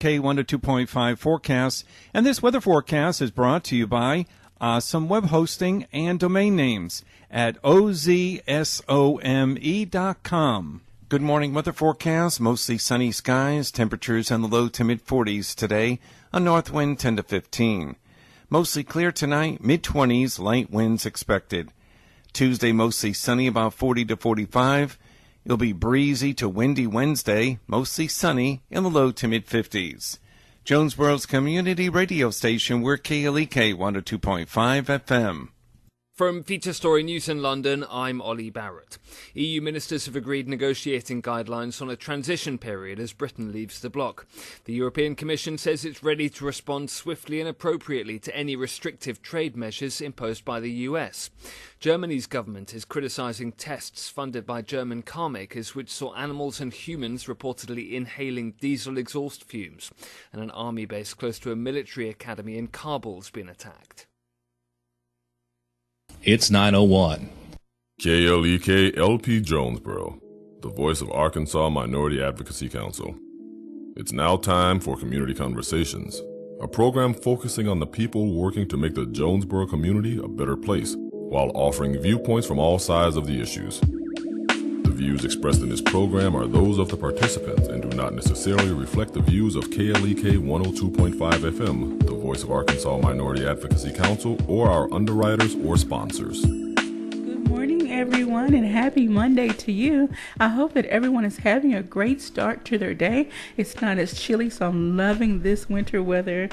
KLEK 102.5 forecast. And this weather forecast is brought to you by some web hosting and domain names at ozsome.com. Good morning weather forecast. Mostly sunny skies. Temperatures in the low to mid 40s today. A north wind 10 to 15. Mostly clear tonight. Mid 20s. Light winds expected. Tuesday mostly sunny, about 40 to 45. It'll be breezy to windy Wednesday. Mostly sunny in the low to mid 50s. Jonesboro's community radio station. We're KLEK 102.5 FM. From Feature Story News in London, I'm Ollie Barrett. EU ministers have agreed negotiating guidelines on a transition period as Britain leaves the bloc. The European Commission says it's ready to respond swiftly and appropriately to any restrictive trade measures imposed by the US. Germany's government is criticising tests funded by German car makers which saw animals and humans reportedly inhaling diesel exhaust fumes. And an army base close to a military academy in Kabul's been attacked. It's 9:01. KLEK LP Jonesboro, the voice of Arkansas Minority Advocacy Council. It's now time for Community Conversations, a program focusing on the people working to make the Jonesboro community a better place, while offering viewpoints from all sides of the issues. The views expressed in this program are those of the participants and do not necessarily reflect the views of KLEK 102.5 FM, the voice of Arkansas Minority Advocacy Council, or our underwriters or sponsors. Good morning, everyone, and happy Monday to you. I hope that everyone is having a great start to their day. It's not as chilly, so I'm loving this winter weather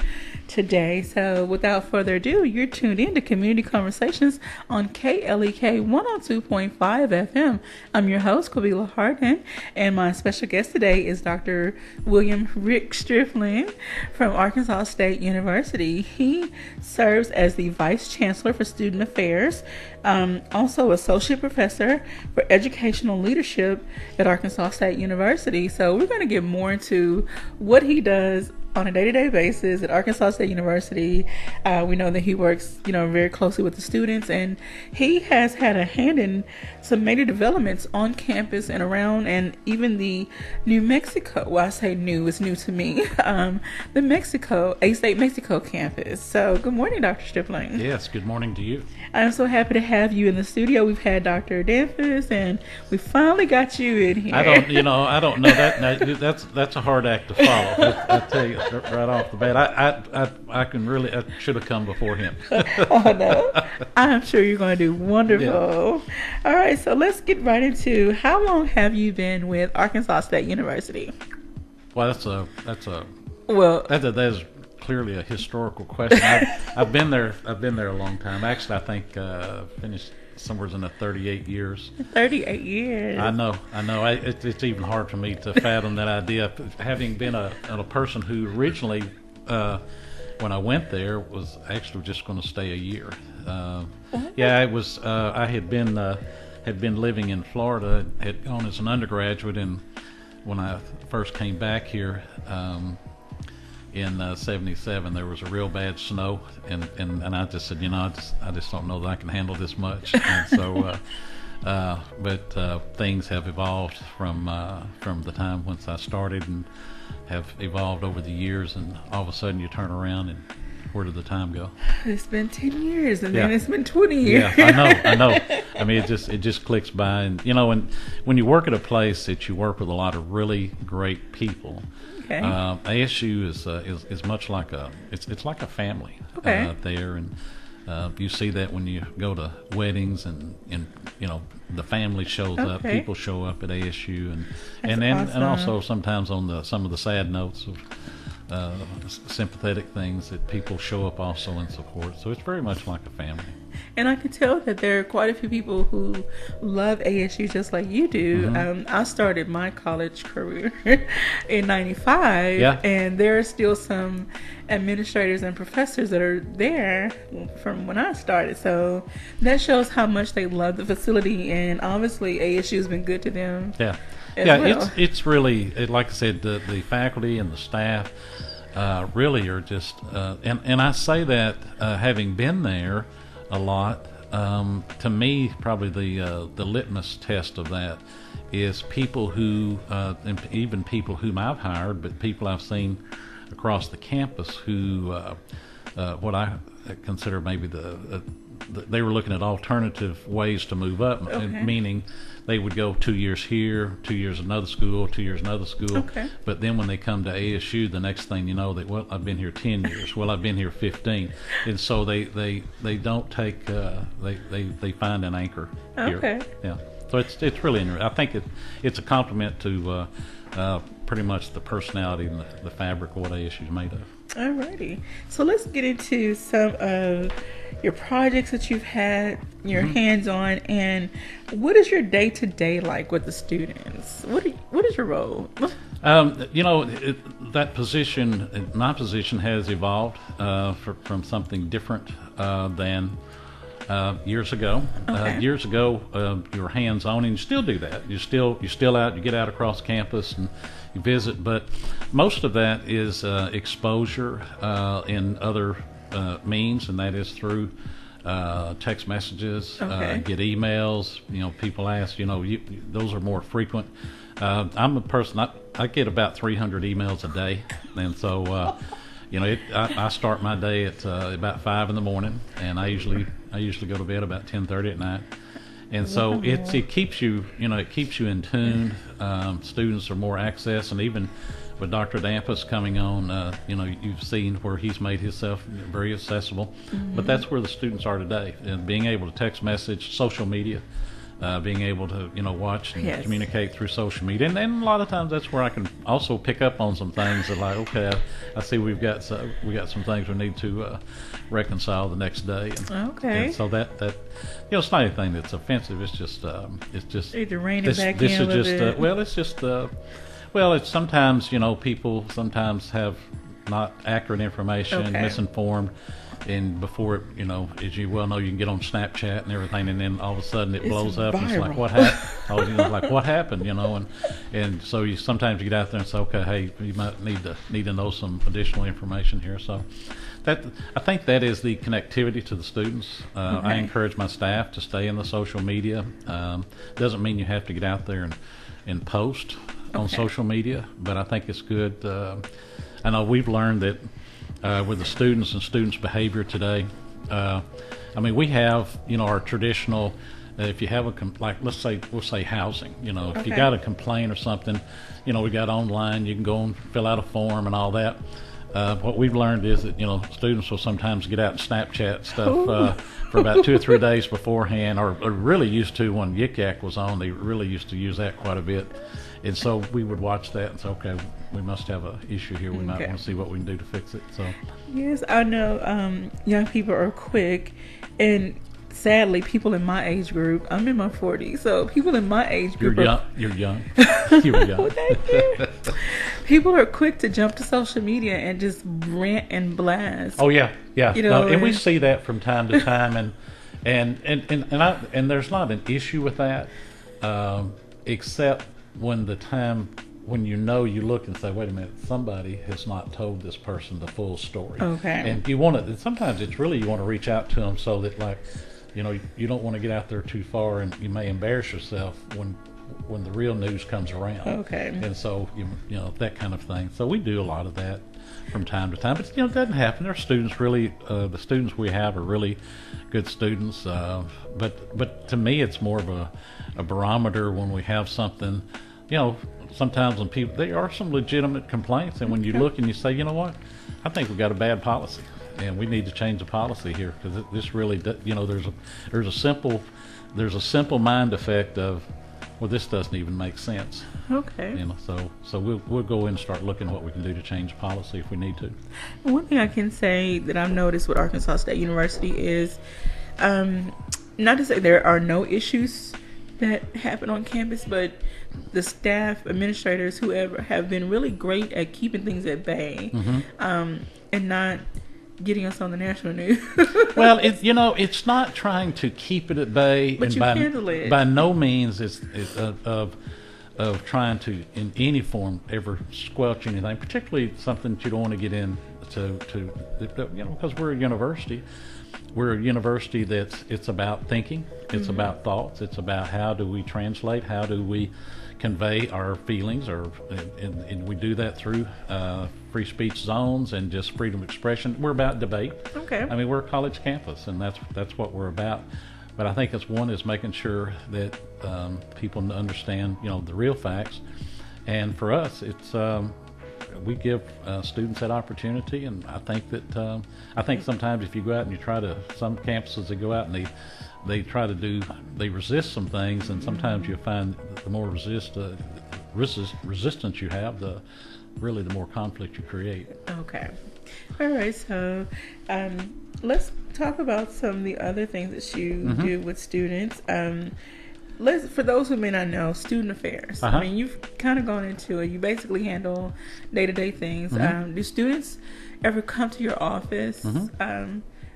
today. So without further ado, you're tuned in to Community Conversations on KLEK 102.5 FM. I'm your host, Kabila Harden, and my special guest today is Dr. William Rick Stripling from Arkansas State University. He serves as the Vice Chancellor for Student Affairs, also Associate Professor for Educational Leadership at Arkansas State University. So we're going to get more into what he does on a day-to-day basis at Arkansas State University. We know that he works, very closely with the students, and he has had a hand in some major developments on campus and around, and even the New Mexico, well, I say new, it's new to me, the A-State Mexico campus. So good morning, Dr. Stripling. Yes, good morning to you. I'm so happy to have you in the studio. We've had Dr. Danfus, and we finally got you in here. I don't know that. That's a hard act to follow. I tell you right off the bat. I should have come before him. Oh no, I'm sure you're going to do wonderful. Yeah. All right, so let's get right into how long have you been with Arkansas State University? Well, that is clearly a historical question. I've been there a long time. Actually, I think finished somewhere in the 38 years. 38 years. I know. It's even hard for me to fathom that idea. Having been a person who originally, when I went there, was actually just going to stay a year. Yeah, it was. I had been living in Florida. Had gone as an undergraduate, and when I first came back here. In 77, there was a real bad snow, and I just said, I just don't know that I can handle this much. And so, but things have evolved from the time once I started, and have evolved over the years. And all of a sudden, you turn around, and where did the time go? It's been 10 years, and then it's been 20 years. Yeah, I know. I mean, it just clicks by, and when you work at a place that you work with a lot of really great people. Okay. ASU is much like it's like a family there, and you see that when you go to weddings and the family shows up, people show up at ASU, and also sometimes on some of the sad notes of sympathetic things that people show up also in support. So it's very much like a family. And I can tell that there are quite a few people who love ASU just like you do. Mm-hmm. I started my college career in 95, and there are still some administrators and professors that are there from when I started. So that shows how much they love the facility, and obviously ASU has been good to them. Yeah. Well. It's really, like I said, the faculty and the staff really are just, and I say that having been there a lot, to me, probably the litmus test of that is people who, and even people whom I've hired, but people I've seen across the campus who what I consider maybe they were looking at alternative ways to move up, meaning they would go 2 years here, 2 years another school, 2 years another school. Okay. But then when they come to ASU, the next thing you know, well, I've been here 10 years. Well, I've been here 15, and so they don't take they find an anchor here. Okay. Yeah. So it's really interesting. I think it's a compliment to pretty much the personality and the fabric of what ASU is made of. Alrighty. So let's get into some of your projects that you've had your hands on, and what is your day-to-day like with the students? What is your role? That position, my position, has evolved from something different than years ago. Okay. Years ago, you were hands-on, and you still do that. You're still out. You get out across campus and you visit, but most of that is exposure in other means, and that is through text messages, get emails. People ask. Those are more frequent. I'm a person. I get about 300 emails a day, and so I start my day at about 5 in the morning, and I usually go to bed about 10:30 at night. And so it keeps you in tune. Students are more access, and even with Dr. Dampus coming on, you've seen where he's made himself very accessible. But that's where the students are today, and being able to text message, social media, being able to watch and communicate through social media, and a lot of times that's where I can also pick up on some things that, like, okay, I see we got some things we need to reconcile the next day. And so that it's not anything that's offensive. It's just Either reining this back this in is with just it. it's just it's sometimes people sometimes have not accurate information, misinformed. And before it, as you well know, you can get on Snapchat and everything, and then all of a sudden it blows up, and it's like, what happened? Like, what happened? And so you sometimes get out there and say, okay, hey, you might need to know some additional information here. So I think that is the connectivity to the students. I encourage my staff to stay in the social media. Doesn't mean you have to get out there and post on social media, but I think it's good. I know we've learned that. With the students and students' behavior today, we have our traditional. If you have we'll say housing. If you got a complaint or something, we got online. You can go and fill out a form and all that. What we've learned is that students will sometimes get out and Snapchat stuff for about 2 or 3 days beforehand, or really used to when Yik Yak was on. They really used to use that quite a bit. And so we would watch that and say, okay, we must have an issue here. We might want to see what we can do to fix it. So yes, I know young people are quick, and sadly, people in my age group, I'm in my 40s, so people in my age group You're young. You were young. Oh, thank you. People are quick to jump to social media and just rant and blast. Oh yeah. And we see that from time to time, and there's not an issue with that, except when you look and say, wait a minute, somebody has not told this person the full story. Okay. And you want to, sometimes it's really, you want to reach out to them so that, like, you don't want to get out there too far, and you may embarrass yourself when the real news comes around. Okay. And so, that kind of thing. So we do a lot of that from time to time. But, it doesn't happen. Our students really, the students we have are really good students. But to me, it's more of a barometer when we have something. Sometimes when there are some legitimate complaints, and when you look and you say, you know what, I think we've got a bad policy, and we need to change the policy here, because this really, there's a simple mind effect of, well, this doesn't even make sense. Okay. So we'll go in and start looking at what we can do to change policy if we need to. One thing I can say that I've noticed with Arkansas State University is, not to say there are no issues that happen on campus, but the staff, administrators, whoever, have been really great at keeping things at bay, and not getting us on the national news. Well, it's not trying to keep it at bay, but and you handle it. by no means of trying to, in any form, ever squelch anything, particularly something that you don't want to get into, because we're a university. We're a university it's about thinking, it's about thoughts, it's about how do we translate, how do we convey our feelings, and we do that through free speech zones and just freedom of expression. We're about debate. Okay. I mean, we're a college campus, and that's what we're about. But I think it's making sure that people understand, the real facts. And for us, it's we give students that opportunity, and I think that sometimes if you go out and you try to, some campuses they go out and they resist some things, and sometimes you find the more resistance you have, the more conflict you create. Okay. All right. So let's talk about some of the other things that you do with students. For those who may not know, student affairs. I mean, you've kind of gone into it. You basically handle day-to-day things. Do students ever come to your office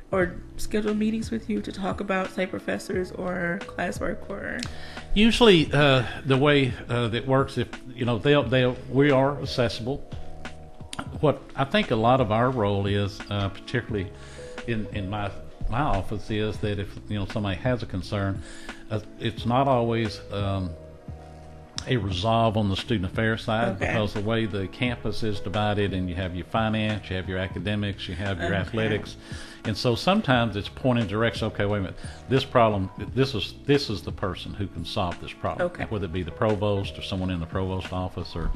or schedule meetings with you to talk about, say, professors or classwork? Or usually, the way that works, if we are accessible. What I think a lot of our role is, particularly in my office, is that if somebody has a concern, it's not always a resolve on the student affairs side, because the way the campus is divided, and you have your finance, you have your academics, you have your athletics, and so sometimes it's pointing direction. Okay, wait a minute. This problem. This is the person who can solve this problem. Okay. Whether it be the provost or someone in the provost office or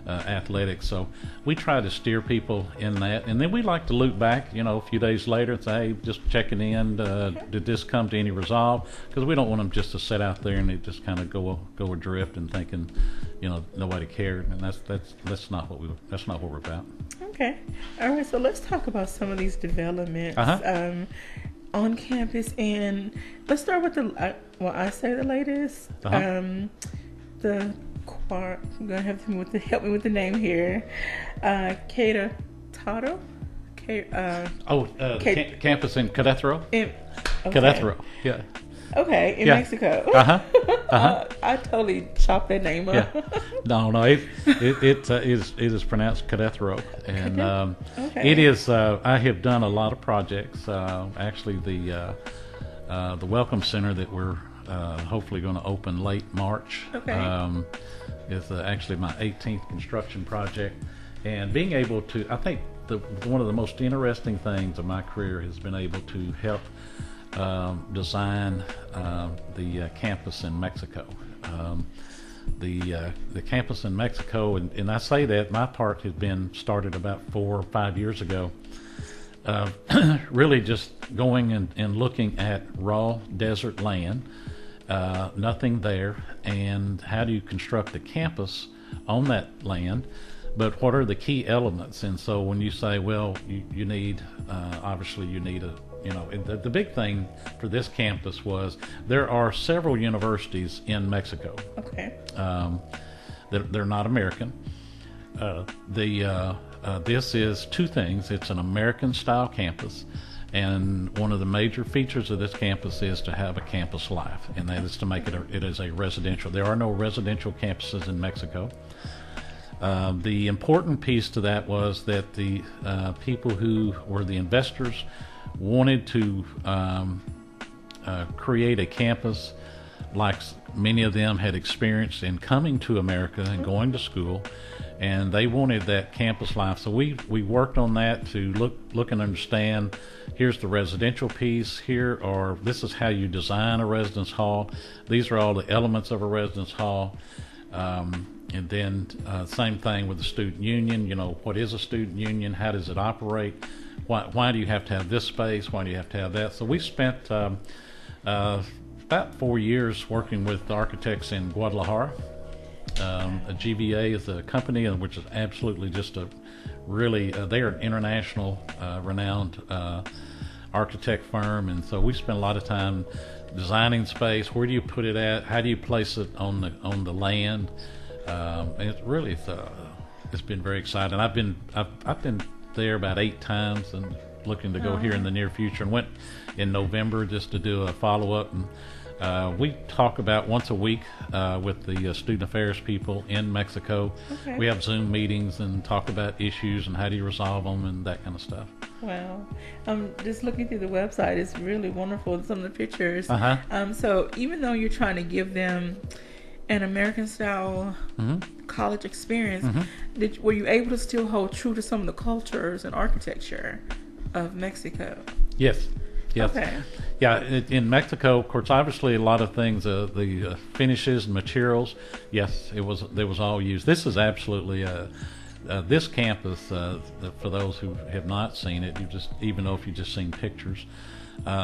athletics. So we try to steer people in that, and then we like to loop back, a few days later and say, hey, just checking in. Did this come to any resolve? Because we don't want them just to sit out there and they just kind of go adrift and thinking, nobody cared, and that's not what we're about. Okay. All right. So let's talk about some of these developments on campus, and let's start with I say the latest. The choir. I'm gonna have to help me with the name here. Cato Tato. Campus in Querétaro. Querétaro. Yeah. Okay, in Mexico. I totally chopped that name up. Yeah. No, it is pronounced Querétaro, and it is. I have done a lot of projects. Actually, the Welcome Center that we're hopefully going to open late March. Is actually my 18th construction project, and being able to, I think one of the most interesting things of my career has been able to help design the campus in Mexico. The campus in Mexico, and I say that my part has been started about 4 or 5 years ago. Really just going and looking at raw desert land, nothing there, and how do you construct a campus on that land, but what are the key elements? And so when you say, well, you need, obviously you need the big thing for this campus was there are several universities in Mexico. Okay. They're not American. This is two things. It's an American-style campus, and one of the major features of this campus is to have a campus life, and that is to make it as a residential. There are no residential campuses in Mexico. The important piece to that was that the people who were the investors wanted to create a campus like many of them had experienced in coming to America and going to school, and they wanted that campus life. So we worked on that to look and understand, here's the residential piece, this is how you design a residence hall, these are all the elements of a residence hall, and then same thing with the student union. What is a student union, how does it operate, why do you have to have this space, why do you have to have that? So we spent about 4 years working with architects in Guadalajara. A GBA is a company which is absolutely just they are an international renowned architect firm, and so we spent a lot of time designing space. Where do you put it at? How do you place it on the land? And it's been very exciting. I've been there about 8 times and looking to go here in the near future, and went in November just to do a follow-up. And We talk about once a week with the student affairs people in Mexico. Okay. We have Zoom meetings and talk about issues and how do you resolve them and that kind of stuff. Wow. Just looking through the website, it's really wonderful, some of the pictures. Uh-huh. So even though you're trying to give them an American-style college experience, were you able to still hold true to some of the cultures and architecture of Mexico? Yes. Okay. Yeah, in Mexico, of course, obviously a lot of things, the finishes and materials, yes, it was all used. This is absolutely this campus. For those who have not seen it, even though if you've just seen pictures,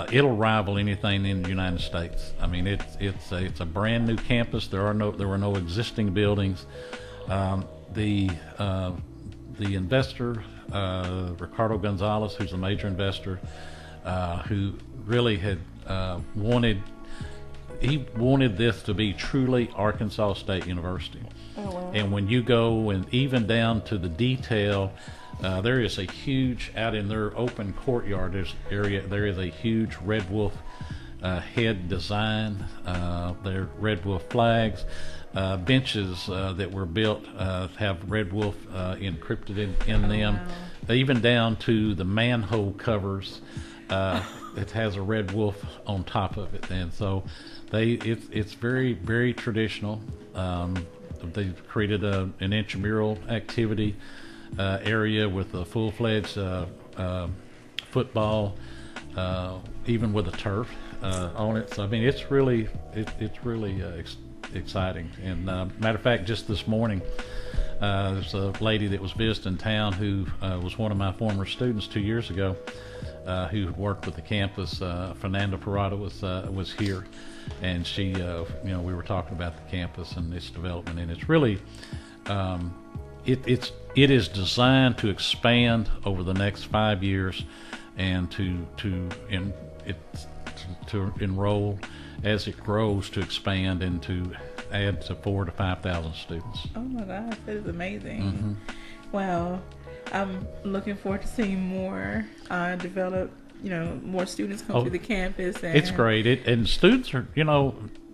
it'll rival anything in the United States. I mean, it's a brand new campus. There were no existing buildings. The investor, Ricardo Gonzalez, who's a major investor, who really had wanted this to be truly Arkansas State University. Oh, wow. And when you go and even down to the detail, there is a huge, out in their open courtyard area, there is a huge Red Wolf head design. Their Red Wolf flags. Benches that were built have Red Wolf encrypted in them. Wow. Even down to the manhole covers. It has a Red Wolf on top of it, and so it's very, very traditional. They've created an intramural activity area with a full-fledged football, even with a turf on it. So I mean, it's really exciting. And matter of fact, just this morning, there's a lady that was visiting town who was one of my former students 2 years ago, who worked with the campus. Fernanda Parada was here, and she, we were talking about the campus and its development, and it's really, it is designed to expand over the next 5 years, and to enroll as it grows, to expand and to add to 4,000 to 5,000 students. Oh my gosh, that is amazing. Wow. I'm looking forward to seeing more develop, more students come to the campus. And it's great. And students are,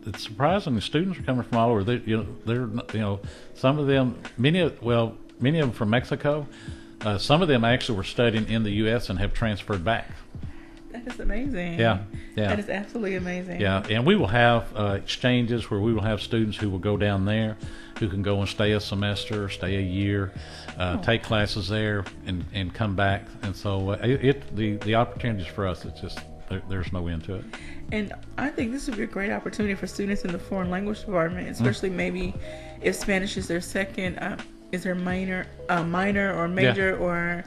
it's surprising. The students are coming from all over. They're some of them, many of them from Mexico. Some of them actually were studying in the U.S. and have transferred back. That is amazing. Yeah. That is absolutely amazing. Yeah, and we will have exchanges where we will have students who will go down there, who can go and stay a semester, stay a year, take classes there, and come back. And so the opportunities for us, it's just there's no end to it. And I think this would be a great opportunity for students in the foreign language department, especially maybe if Spanish is their second. Is there minor or major, or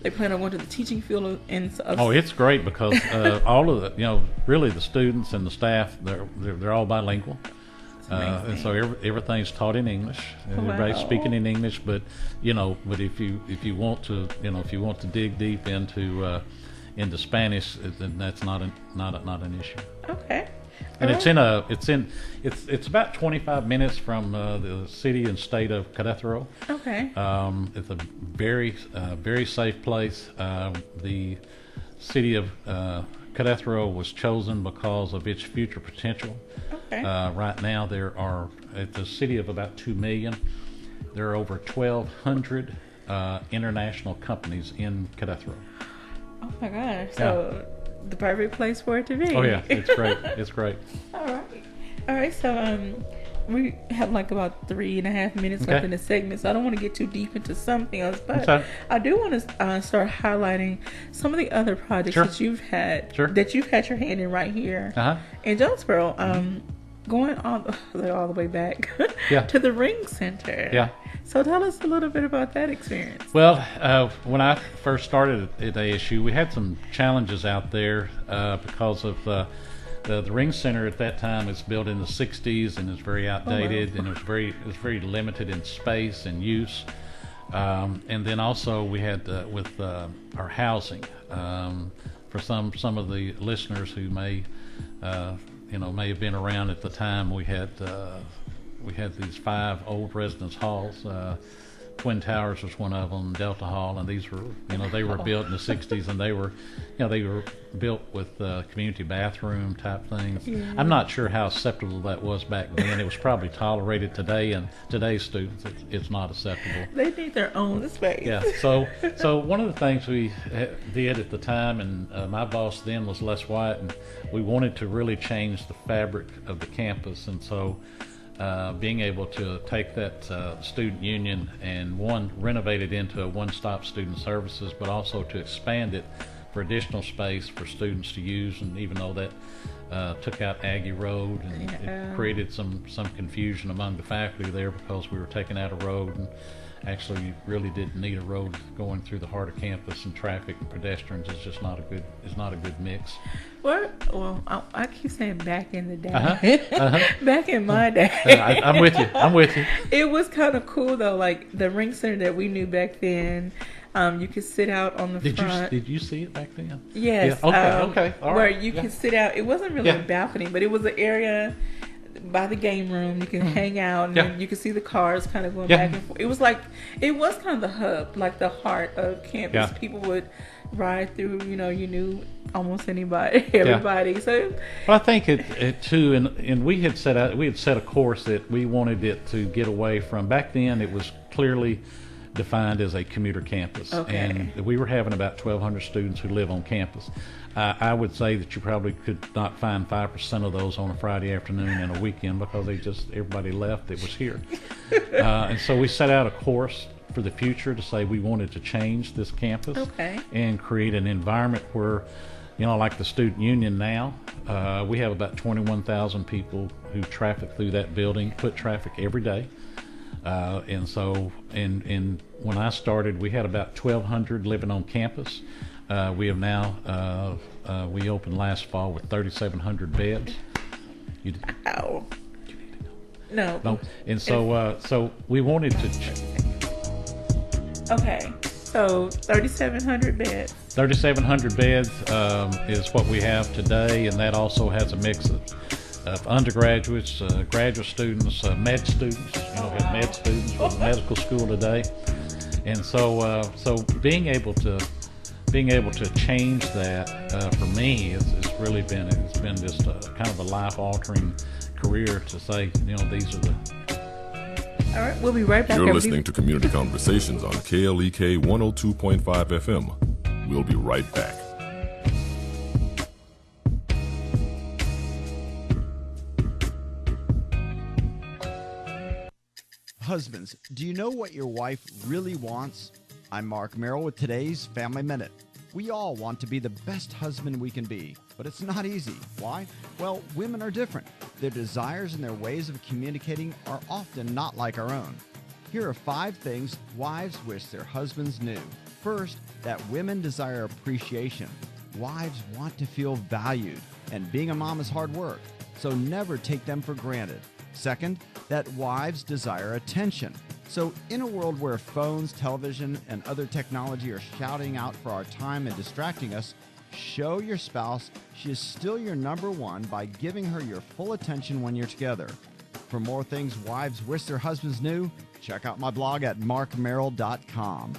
they plan on going to the teaching field? It's great because all of the, really the students and the staff, they're all bilingual, and so everything's taught in English. Everybody's speaking in English, but if you want to dig deep into Spanish, then that's not an issue. Okay. And it's about 25 minutes from the city and state of Querétaro. Okay. It's a very safe place. The city of Querétaro was chosen because of its future potential. Okay. Right now it's a city of about 2 million. There are over 1,200 international companies in Querétaro. Oh my gosh. So the perfect place for it to be. Oh yeah, it's great. It's great. All right. So we have like about 3.5 minutes left in the segment, so I don't want to get too deep into something else, but I do want to start highlighting some of the other projects that you've had your hand in right here in Jonesboro. Going all the way back to the Ring Center. Yeah. So tell us a little bit about that experience. Well, when I first started at ASU, we had some challenges out there because of the Ring Center at that time was built in the 60s and is very outdated, and it was very limited in space and use. And then also we had with our housing, for some of the listeners who may have been around at the time, we had these 5 old residence halls Twin Towers was one of them, Delta Hall, and these were, they were built in the 60s, and they were built with community bathroom type things. Yeah. I'm not sure how acceptable that was back then. It was probably tolerated today, and today's students, it's not acceptable. They need their own space. Yeah. So one of the things we did at the time, and my boss then was Les White, and we wanted to really change the fabric of the campus, and so being able to take that student union and renovate it into a one-stop student services, but also to expand it for additional space for students to use. And even though that took out Aggie Road, and it created some confusion among the faculty there, because we were taking out a road, and actually you really didn't need a road going through the heart of campus, and traffic and pedestrians is just not a good mix. Well, I keep saying back in the day. Back in my day. I'm with you. It was kind of cool though, like the rink center that we knew back then. You could sit out on the front. Did you see it back then? Yes. Yeah. Okay. All right. Where you could sit out. It wasn't really a balcony, but it was an area by the game room. You can hang out, and then you could see the cars kind of going back and forth. It was kind of the hub, like the heart of campus. Yeah. People would ride through. You knew almost everybody. Yeah. So, well, I think it too, and we had set a course that we wanted it to get away from. Back then, it was clearly defined as a commuter campus, and we were having about 1,200 students who live on campus. I would say that you probably could not find 5% of those on a Friday afternoon and a weekend, because everybody left that was here. And so we set out a course for the future to say we wanted to change this campus and create an environment where, like the student union now, we have about 21,000 people who traffic through that building, foot traffic every day. And so, and when I started, we had about 1,200 living on campus. We have now, we opened last fall with 3,700 beds. Wow. No. And so we wanted to. Okay. So 3,700 beds. 3,700 beds is what we have today, and that also has a mix of undergraduates, graduate students, med students. We have med students from the medical school today, and so being able to change that for me, it's really been just kind of a life altering career to say, these are the. All right, we'll be right back. You're listening to Community Conversations on KLEK 102.5 FM. We'll be right back. Husbands, do you know what your wife really wants? I'm Mark Merrill with today's Family Minute. We all want to be the best husband we can be, but it's not easy. Why? Well, women are different. Their desires and their ways of communicating are often not like our own. Here are 5 things wives wish their husbands knew. First, that women desire appreciation. Wives want to feel valued, and being a mom is hard work, so never take them for granted. Second, that wives desire attention. So in a world where phones, television, and other technology are shouting out for our time and distracting us, show your spouse she is still your number one by giving her your full attention when you're together. For more things wives wish their husbands knew, check out my blog at markmerrill.com.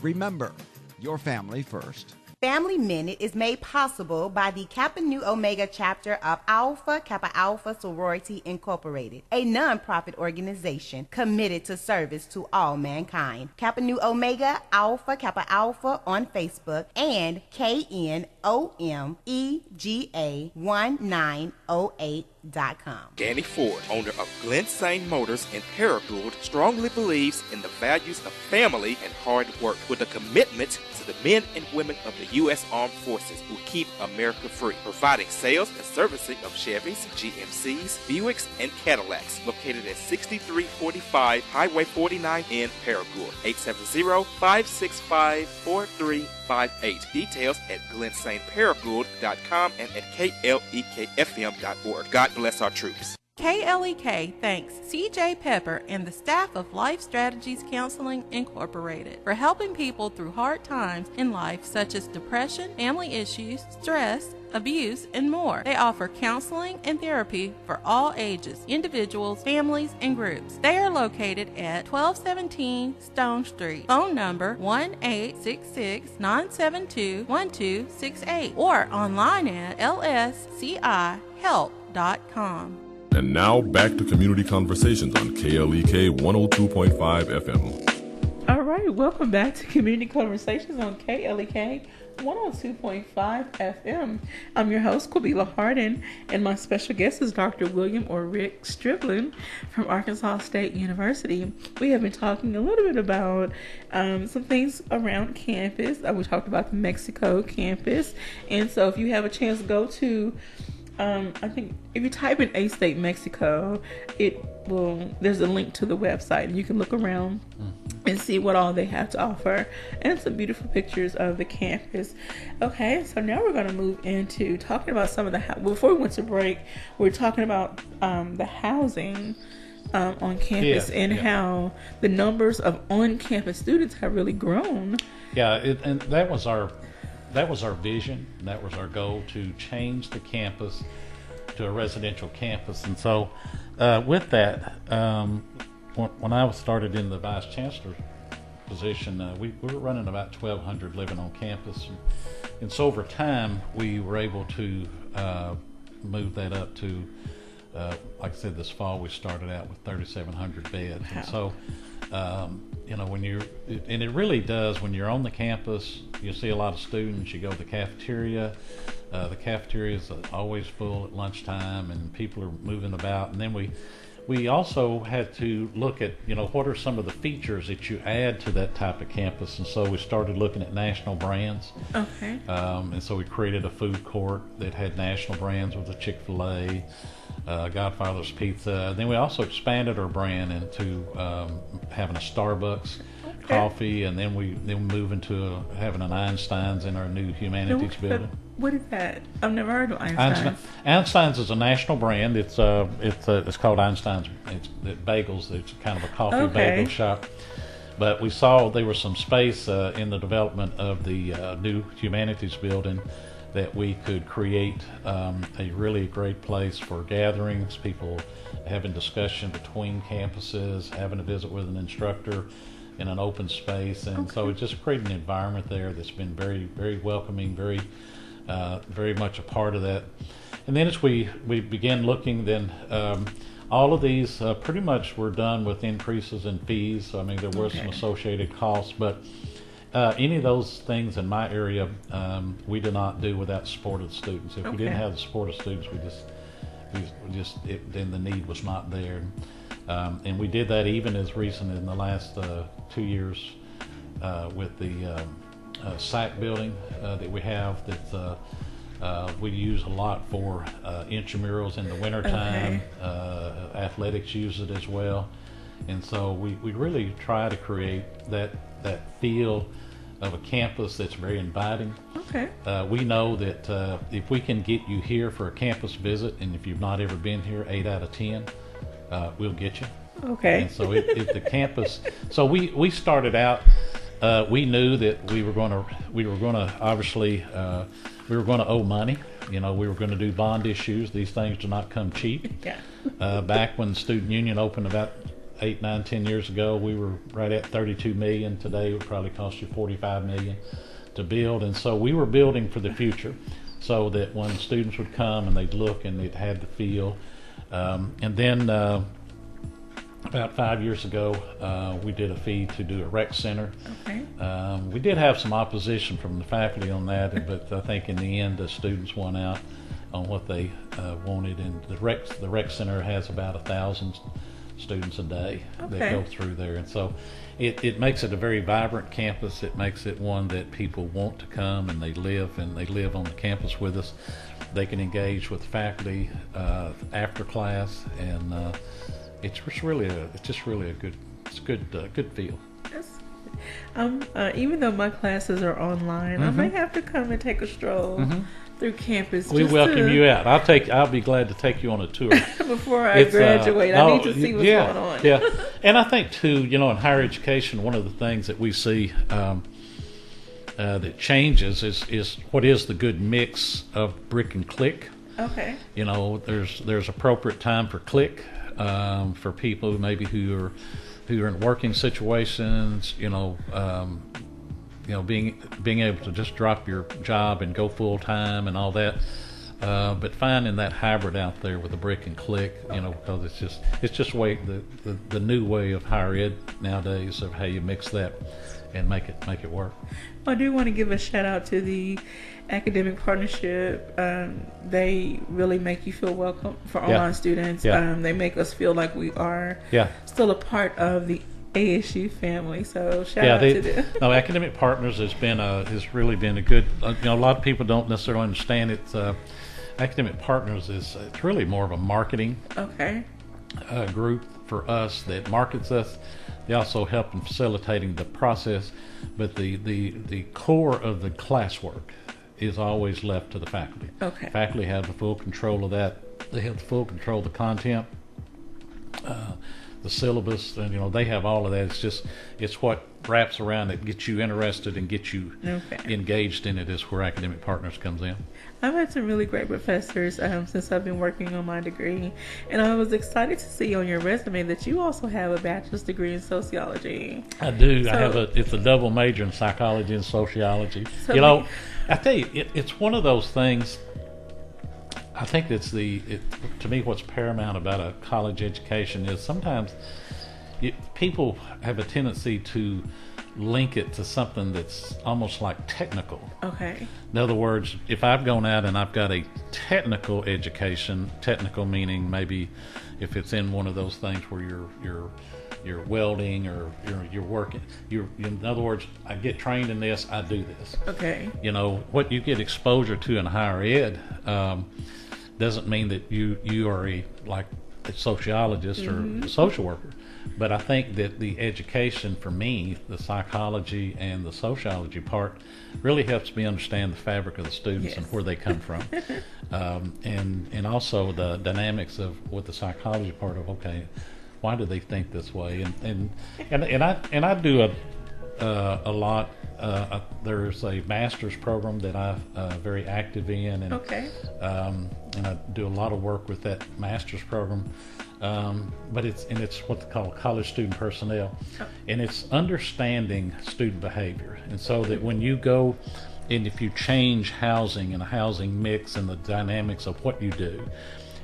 Remember, your family first. Family Minute is made possible by the Kappa Nu Omega chapter of Alpha Kappa Alpha Sorority Incorporated, a non-profit organization committed to service to all mankind. Kappa Nu Omega Alpha Kappa Alpha on Facebook and KNOMEGA1908.com. Danny Ford, owner of Glen Sain Motors in Paragould, strongly believes in the values of family and hard work with a commitment to the men and women of the U.S. Armed Forces who keep America free, providing sales and servicing of Chevys, GMCs, Buicks, and Cadillacs, located at 6345 Highway 49 in Paragould. 870-565-4358. Details at glensainparagould.com and at klekfm.org. God bless our troops. KLEK thanks CJ Pepper and the staff of Life Strategies Counseling Incorporated for helping people through hard times in life such as depression, family issues, stress, abuse, and more. They offer counseling and therapy for all ages, individuals, families, and groups. They are located at 1217 Stone Street. Phone number 1-866-972-1268 or online at lscihelp.com. And now back to Community Conversations on KLEK 102.5 FM. All right, welcome back to Community Conversations on KLEK 102.5 FM. I'm your host, Quabila Hardin, and my special guest is Dr. William or Rick Stripling from Arkansas State University. We have been talking a little bit about some things around campus. We talked about the Mexico campus, and so if you have a chance to go to I think if you type in A-State Mexico, there's a link to the website, and you can look around and see what all they have to offer, and some beautiful pictures of the campus. Okay, so now we're going to move into talking about some of the before we went to break, we're talking about the housing on campus and how the numbers of on-campus students have really grown. And that was our vision. That was our goal, to change the campus to a residential campus. And so with that, when I was started in the vice chancellor position, we were running about 1,200 living on campus. And so over time, we were able to move that up to, like I said, this fall we started out with 3,700 beds. Wow. And so and it really does, when you're on the campus, you see a lot of students, you go to the cafeteria. The cafeteria is always full at lunchtime, and people are moving about. And then we also had to look at, what are some of the features that you add to that type of campus. And so we started looking at national brands. Okay. And so we created a food court that had national brands with a Chick-fil-A, Godfather's Pizza. Then we also expanded our brand into having a Starbucks coffee, and then we move into having an Einstein's in our new humanities building. What is that? I've never heard of Einstein's. Einstein's is a national brand. It's called Einstein's. It's bagels. It's kind of a coffee bagel shop. But we saw there was some space in the development of the new humanities building that we could create a really great place for gatherings, people having discussion between campuses, having a visit with an instructor in an open space. And so it just created an environment there that's been very, very welcoming, very much a part of that. And then as we began looking, then all of these pretty much were done with increases in fees. So, I mean, there were some associated costs, but any of those things in my area, we did not do without support of the students. If we didn't have the support of students, then the need was not there. And we did that even as recent in the last 2 years with the SAC building that we have that we use a lot for intramurals in the wintertime. Athletics use it as well. And so we really try to create that feel of a campus that's very inviting. We know that if we can get you here for a campus visit, and if you've not ever been here, 8 out of 10, we'll get you. And so if the campus, so we started out, we knew that we were going to obviously we were going to owe money. We were going to do bond issues. These things do not come cheap. Back when the student union opened about 8, 9, 10 years ago, we were right at $32 million. Today it would probably cost you $45 million to build. And so we were building for the future, so that when students would come and they'd look and they'd have the feel. And then about 5 years ago, we did a fee to do a rec center. We did have some opposition from the faculty on that, but I think in the end the students won out on what they wanted. And the rec center has about 1,000 students a day that go through there. And so it makes it a very vibrant campus. It makes it one that people want to come, and they live on the campus with us. They can engage with faculty after class, and it's just really a good feel. Even though my classes are online, I may have to come and take a stroll through campus. We welcome you out. I'll be glad to take you on a tour before I graduate. I need to see what's going on. Yeah, and I think too, in higher education, one of the things that we see that changes is what is the good mix of brick and click. Okay. There's appropriate time for click for people maybe who are in working situations. Being able to just drop your job and go full time and all that. But finding that hybrid out there with the brick and click, because it's just the new way of higher ed nowadays of how you mix that and make it work. I do want to give a shout out to the academic partnership. They really make you feel welcome for online students. They make us feel like we are still a part of the ASU family. So shout out to them. No, academic partners has really been a good. A lot of people don't necessarily understand it. Academic partners it's really more of a marketing group for us that markets us. They also help in facilitating the process, but the core of the classwork is always left to the faculty. Okay. Faculty have the full control of that. They have the full control of the content, the syllabus, and they have all of that. It's what wraps around that gets you interested and gets you engaged in it is where academic partners comes in. I've had some really great professors since I've been working on my degree, and I was excited to see on your resume that you also have a bachelor's degree in sociology. I do. It's a double major in psychology and sociology. I tell you, it's one of those things. I think to me what's paramount about a college education is sometimes people have a tendency to link it to something that's almost like technical. Okay. In other words, if I've gone out and I've got a technical education, technical meaning maybe if it's in one of those things where you're welding or you're working, in other words, I get trained in this, I do this. Okay. What you get exposure to in higher ed doesn't mean that you are a sociologist or a social worker. But I think that the education for me, the psychology and the sociology part, really helps me understand the fabric of the students and where they come from, and also the dynamics of what the psychology part of. Okay, why do they think this way? And I do a lot. There's a master's program that I'm very active in, and I do a lot of work with that master's program. But it's what they call college student personnel, and it's understanding student behavior, and so that when you go and if you change housing and a housing mix and the dynamics of what you do,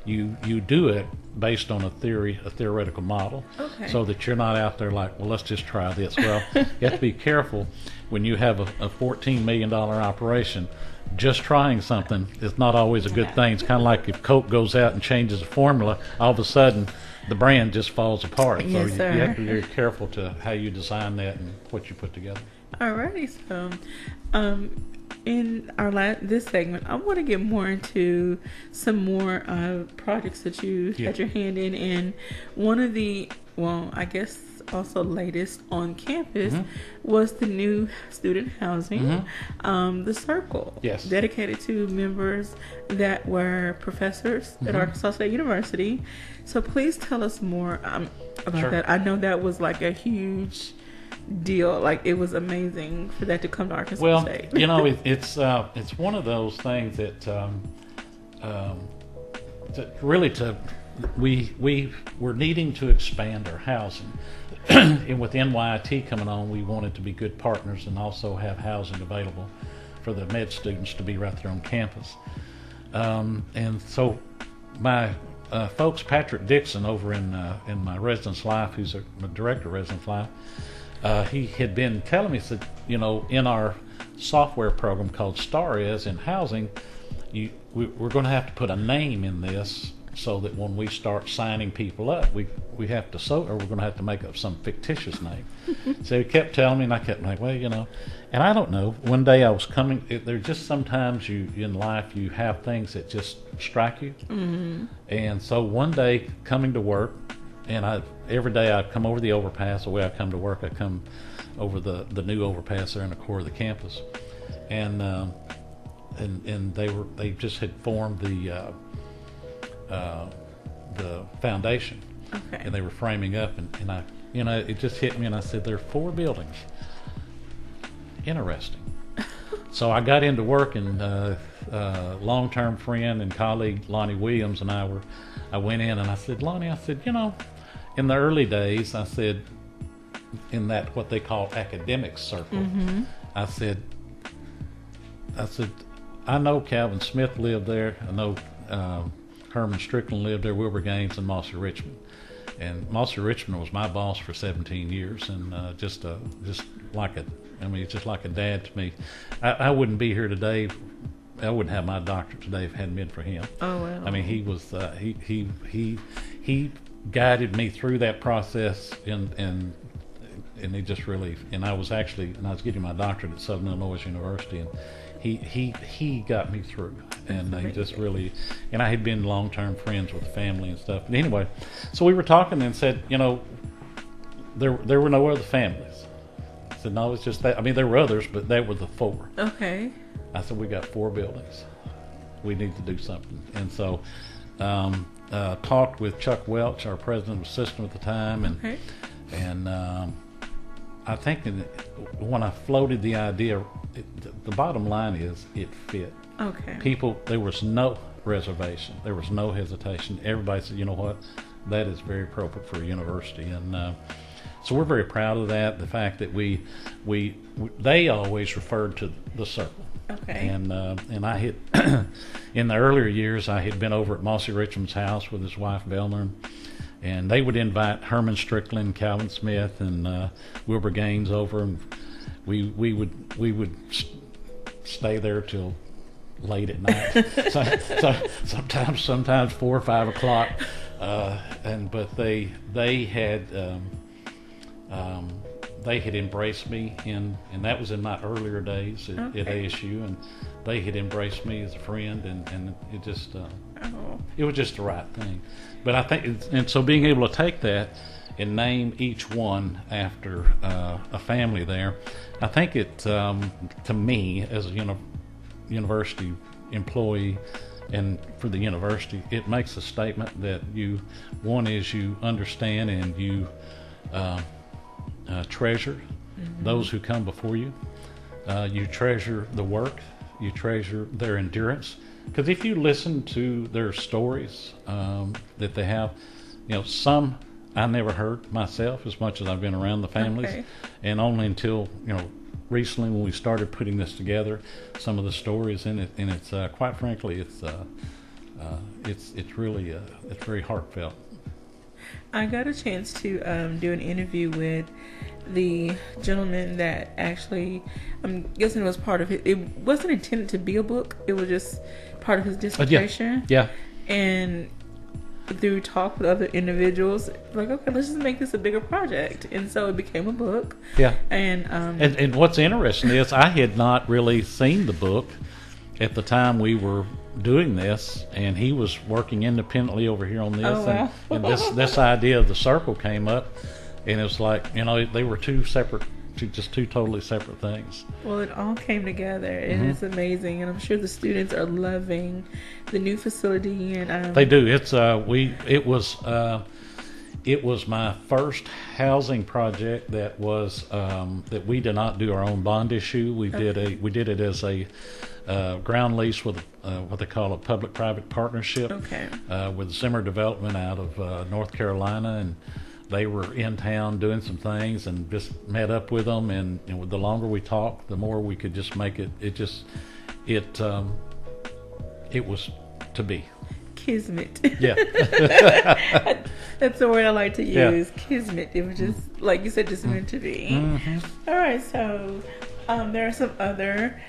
you do it based on a theoretical model, so that you're not out there like, well, let's just try this. Well, you have to be careful when you have a $14 million operation. Just trying something is not always a good thing. It's kind of like if Coke goes out and changes a formula, all of a sudden the brand just falls apart. So you have to be very careful to how you design that and what you put together. Alrighty, so in our this segment, I want to get more into some more projects that you had your hand in, and one of the, I guess also latest on campus was the new student housing, the Circle, dedicated to members that were professors at Arkansas State University. So please tell us more about that. I know that was like a huge deal. Like, it was amazing for that to come to Arkansas State. It's one of those things that we're needing to expand our housing. And with NYIT coming on, we wanted to be good partners and also have housing available for the med students to be right there on campus. And so my folks, Patrick Dixon over in my residence life, who's my director of residence life, he had been telling me, said, in our software program called STARIS in housing, we're going to have to put a name in this so that when we start signing people up, we have to or we're going to have to make up some fictitious name. So he kept telling me, and I kept like, and I don't know. One day I was coming. There's just sometimes in life you have things that just strike you. And so one day coming to work, every day I come over the overpass. The way I come to work, I come over the new overpass there in the core of the campus, and they just had formed the foundation, okay. and they were framing up, and I, it just hit me, and I said, there are 4 buildings. Interesting. So I got into work, and long-term friend and colleague Lonnie Williams and I went in, and I said, Lonnie, I said, in the early days, I said, in that what they call academic circle, mm-hmm. I said, I know Calvin Smith lived there. I know Herman Strickland lived there, Wilbur Gaines, and Mossy Richmond. And Mossy Richmond was my boss for 17 years, and just like a dad to me. I wouldn't be here today. I wouldn't have my doctorate today if it hadn't been for him. Oh wow! I mean, he was he guided me through that process, and he just really. And I was getting my doctorate at Southern Illinois University, and he got me through, and he just really. And I had been long-term friends with the family and stuff. But anyway, so we were talking and said, there were no other families. I said, no, it's just that. I mean, there were others, but they were the 4. Okay. I said, we got 4 buildings. We need to do something. And so talked with Chuck Welch, our president of the system at the time, and I think when I floated the idea, the bottom line is it fit. Okay. There was no reservation. There was no hesitation. Everybody said, you know what, that is very appropriate for a university. And so we're very proud of that. The fact that they always referred to the circle. Okay. And I had in the earlier years I had been over at Mossy Richmond's house with his wife Velner, and they would invite Herman Strickland, Calvin Smith, and Wilbur Gaines over, and we would stay there till late at night. so sometimes 4 or 5 o'clock, but they had embraced me and that was in my earlier days at ASU, and they had embraced me as a friend, and it just it was just the right thing. But I think, and so being able to take that and name each one after a family there, I think it to me as a university employee and for the university, it makes a statement that you understand and you treasure those who come before you. You treasure the work. You treasure their endurance. Because if you listen to their stories that they have, some I never heard myself as much as I've been around the families, and only until recently when we started putting this together, some of the stories in it, and it's quite frankly, it's really it's very heartfelt. I got a chance to do an interview with the gentleman that actually, I'm guessing it was part of it wasn't intended to be a book, it was just part of his dissertation. Yeah. And through talk with other individuals, like, okay, let's just make this a bigger project, and so it became a book. Yeah. And what's interesting is I had not really seen the book at the time we were doing this, and he was working independently over here on this. Oh, wow. and this idea of the circle came up, and it was like, they were two totally separate things. Well, it all came together, and it's amazing, and I'm sure the students are loving the new facility. And they do. It was my first housing project that was that we did not do our own bond issue. We did it as a ground lease with what they call a public-private partnership. With Zimmer Development out of North Carolina, and they were in town doing some things, and just met up with them, and the longer we talked, the more we could just make it. It was to be. Kismet. Yeah. That's the word I like to use. Yeah. Kismet. It was just, like you said, just meant to be. All right, so there are some other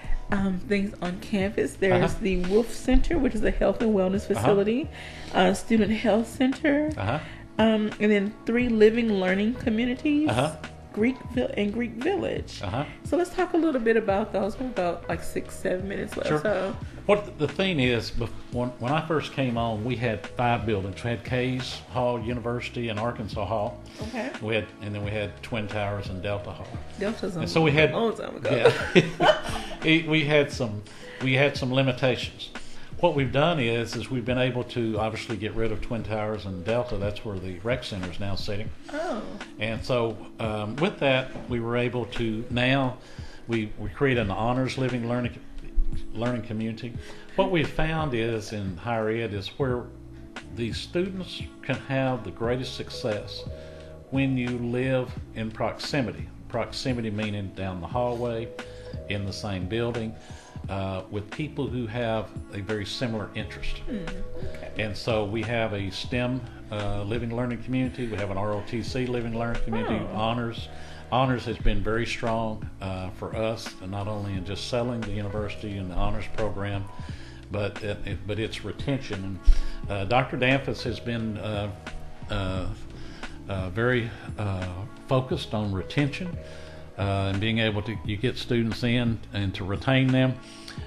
things on campus. There's the Wolf Center, which is a health and wellness facility, Student Health Center, and then 3 living learning communities Greek Village. So let's talk a little bit about those. We've about like 6-7 minutes left. Sure. So what the thing is, when I first came on, we had 5 buildings. We had Case Hall University and Arkansas Hall. Okay. And then we had Twin Towers and Delta Hall. Delta's and so we had a long time ago. Yeah, we had some limitations. What we've done is we've been able to obviously get rid of Twin Towers and Delta. That's where the rec center is now sitting. Oh. And so with that, we were able to now we create an honors living learning community. What we've found is in higher ed is where the students can have the greatest success when you live in proximity. Proximity meaning down the hallway, in the same building, with people who have a very similar interest. Okay. And so we have a STEM living learning community. We have an ROTC living learning community. Honors has been very strong for us, and not only in just selling the university and the honors program, but its retention. And Dr. Danforth has been very focused on retention and being able to get students in and to retain them.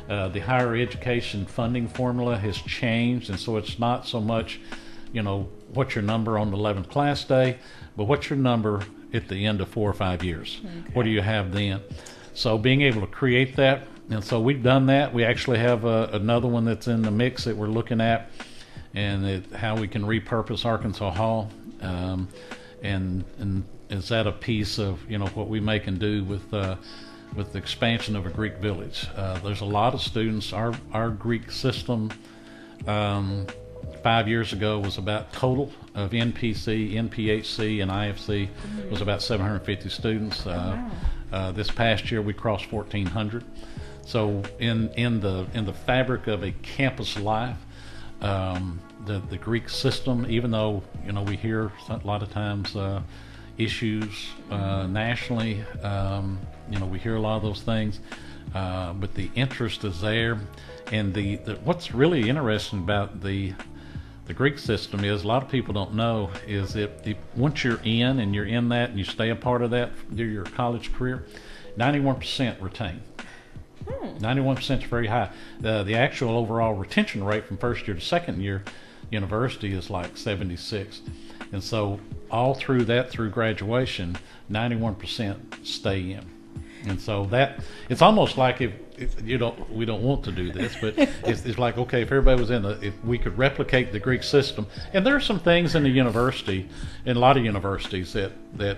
The higher education funding formula has changed, and so it's not so much, what's your number on the 11th class day, but what's your number at the end of 4 or 5 years? Okay. What do you have then? So being able to create that, and so we've done that. We actually have another one that's in the mix that we're looking at, and how we can repurpose Arkansas Hall, and is that a piece of what we may can do with the expansion of a Greek village. There's a lot of students. Our Greek system 5 years ago was about total of NPC, NPHC, and IFC was about 750 students. This past year we crossed 1,400. So in the fabric of a campus life, the Greek system, even though we hear a lot of times issues nationally, we hear a lot of those things, but the interest is there. And the what's really interesting about the Greek system is, a lot of people don't know, is if once you're in that and you stay a part of that through your college career, 91% retain. 91% is very high. The actual overall retention rate from first year to second year university is like 76. And so all through graduation, 91% stay in. And so that, it's almost like if we don't want to do this, but it's like, okay, if everybody was if we could replicate the Greek system, and there are some things in the university, in a lot of universities that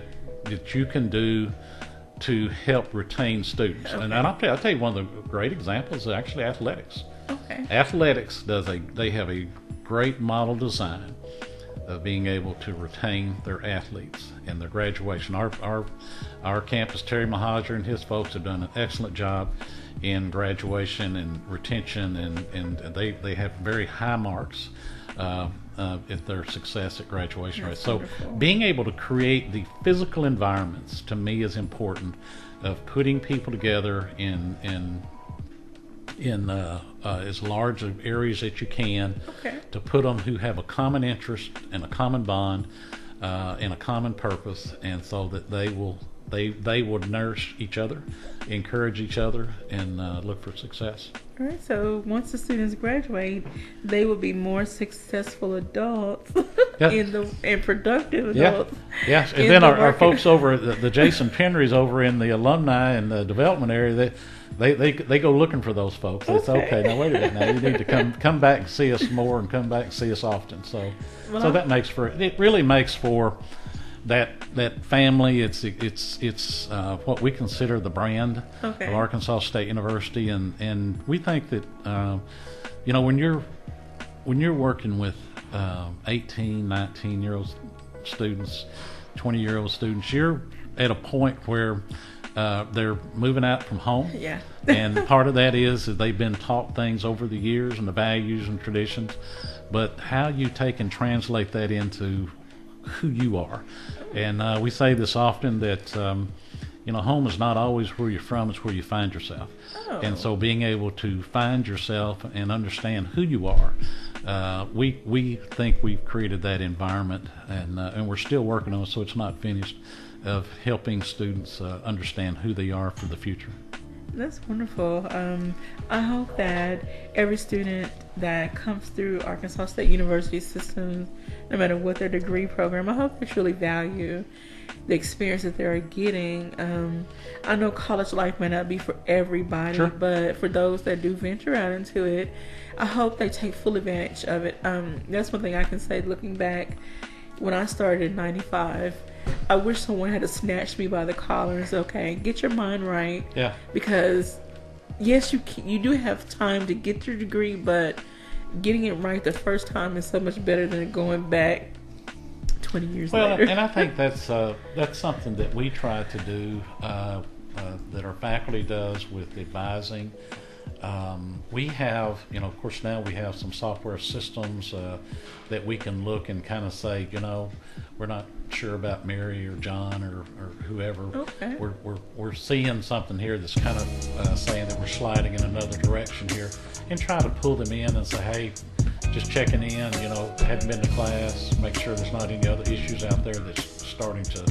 you can do to help retain students. Okay. And I'll tell you one of the great examples is actually athletics. Okay. Athletics they have a great model design of being able to retain their athletes and their graduation. Our campus, Terry Mahajer and his folks have done an excellent job in graduation and retention, and they have very high marks at their success at graduation rate. So being able to create the physical environments, to me, is important, of putting people together in as large of areas that you can, to put them who have a common interest and a common bond and a common purpose, and so that they will nourish each other, encourage each other, and look for success. All right, so once the students graduate, they will be more successful adults and productive adults. Yes, and then our folks over at the Jason Penrys over in the alumni and the development area, they go looking for those folks. It's okay. Now wait a minute. Now you need to come back and see us more, and come back and see us often. So it really makes for that family. It's what we consider the brand of Arkansas State University, and we think that when you're working with 18, 19-year-old students, 20-year-old students, you're at a point where they're moving out from home. Yeah. And part of that is that they've been taught things over the years and the values and traditions, but how you take and translate that into who you are. And we say this often, that home is not always where you're from, it's where you find yourself. And so being able to find yourself and understand who you are, we think we've created that environment, and we're still working on it, so it's not finished. of helping students understand who they are for the future. That's wonderful. I hope that every student that comes through Arkansas State University system, no matter what their degree program, I hope they truly value the experience that they're getting. I know college life may not be for everybody, sure, but for those that do venture out into it, I hope they take full advantage of it. That's one thing I can say looking back. When I started in 95, I wish someone had snatched me by the collar and said, okay, get your mind right. Yeah. Because, yes, you do have time to get your degree, but getting it right the first time is so much better than going back 20 years later. And I think that's something that we try to do, that our faculty does with advising. We have, of course, now we have some software systems that we can look and kind of say, we're not sure about Mary or John or whoever. Okay. We're seeing something here that's kind of saying that we're sliding in another direction here, and try to pull them in and say, hey, just checking in, hadn't been to class, make sure there's not any other issues out there that's starting to